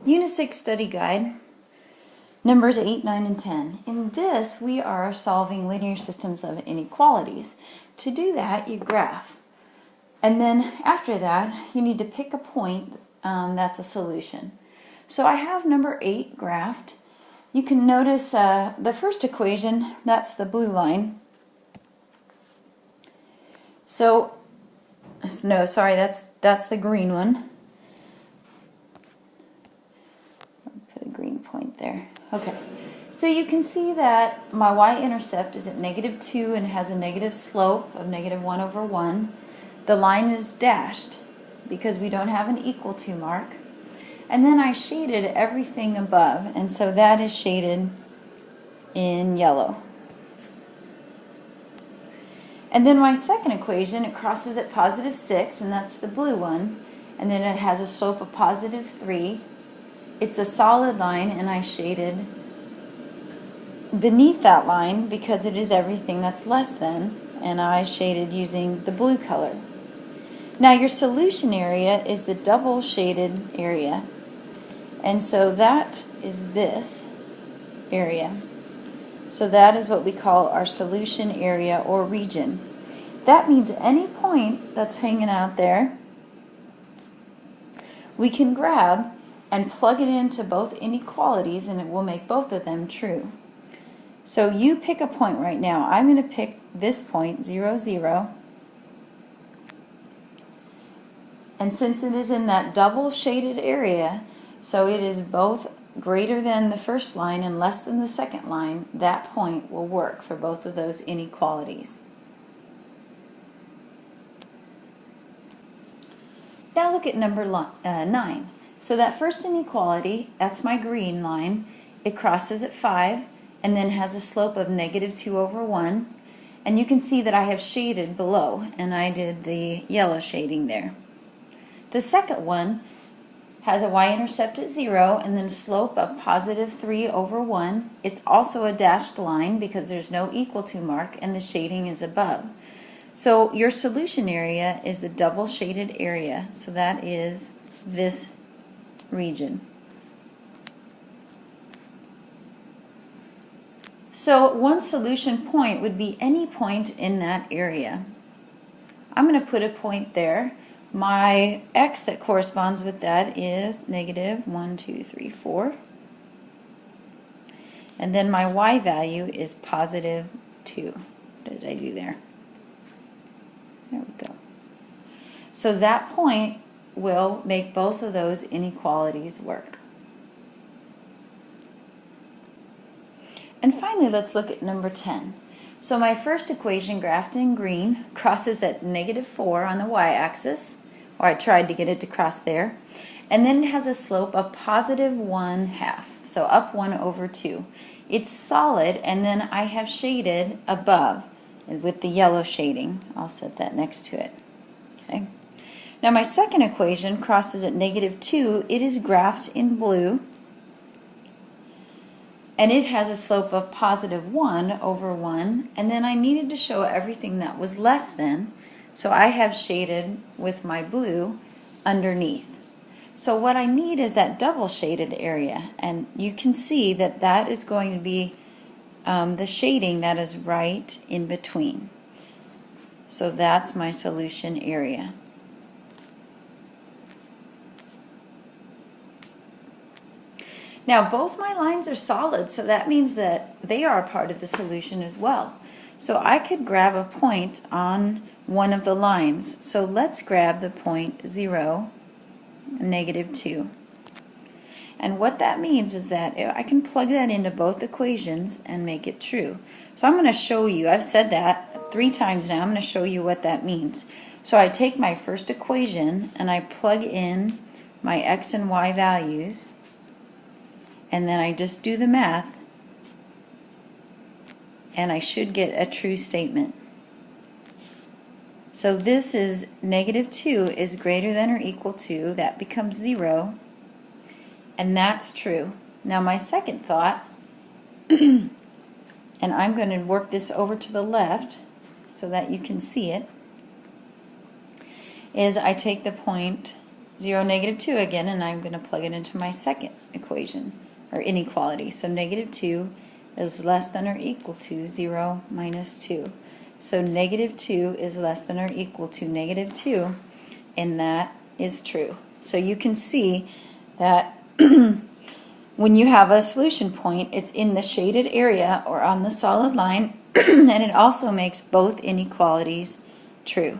Unit 6 Study Guide, numbers 8, 9, and 10. In this, we are solving linear systems of inequalities. To do that, you graph. And then after that, you need to pick a point that's a solution. So I have number 8 graphed. You can notice the first equation, that's the blue line. So, no, sorry, that's the green one. Put a green point there. Okay, so you can see that my y-intercept is at -2 and has a negative slope of -1/1. The line is dashed because we don't have an equal to mark. And then I shaded everything above, and so that is shaded in yellow. And then my second equation, it crosses at +6, and that's the blue one, and then it has a slope of +3. It's a solid line, and I shaded beneath that line because it is everything that's less than, and I shaded using the blue color. Now your solution area is the double shaded area, and so that is this area. So that is what we call our solution area or region. That means any point that's hanging out there, we can grab and plug it into both inequalities and it will make both of them true. So you pick a point right now. I'm going to pick this point, 0, 0. And since it is in that double shaded area, so it is both greater than the first line and less than the second line, that point will work for both of those inequalities. Now look at number 9. So that first inequality, that's my green line. It crosses at 5 and then has a slope of -2/1. And you can see that I have shaded below, and I did the yellow shading there. The second one has a y-intercept at 0 and then a slope of +3/1. It's also a dashed line because there's no equal to mark and the shading is above. So your solution area is the double shaded area, so that is this region. So one solution point would be any point in that area. I'm going to put a point there. My x that corresponds with that is -1, 2, 3, 4. And then my y value is +2. What did I do there? There we go. So that point will make both of those inequalities work. And finally, let's look at number 10. So my first equation, graphed in green, crosses at -4 on the y-axis, or I tried to get it to cross there, and then it has a slope of +1/2, so up 1/2. It's solid, and then I have shaded above with the yellow shading. I'll set that next to it. Okay. Now my second equation crosses at -2. It is graphed in blue, and it has a slope of +1/1, and then I needed to show everything that was less than, so I have shaded with my blue underneath. So what I need is that double shaded area, and you can see that that is going to be the shading that is right in between. So that's my solution area. Now both my lines are solid, so that means that they are a part of the solution as well. So I could grab a point on one of the lines. So let's grab the point 0, -2. And what that means is that I can plug that into both equations and make it true. So I'm going to show you, I've said that 3 times now, I'm going to show you what that means. So I take my first equation and I plug in my x and y values, and then I just do the math, and I should get a true statement. So this is -2 is greater than or equal to, that becomes 0, and that's true. Now my second thought, and I'm going to work this over to the left so that you can see it, is I take the point 0, negative 2 again, and I'm going to plug it into my second equation, or inequality. So negative 2 is less than or equal to 0 minus 2. So negative 2 is less than or equal to negative 2, and that is true. So you can see that when you have a solution point, it's in the shaded area or on the solid line, and it also makes both inequalities true.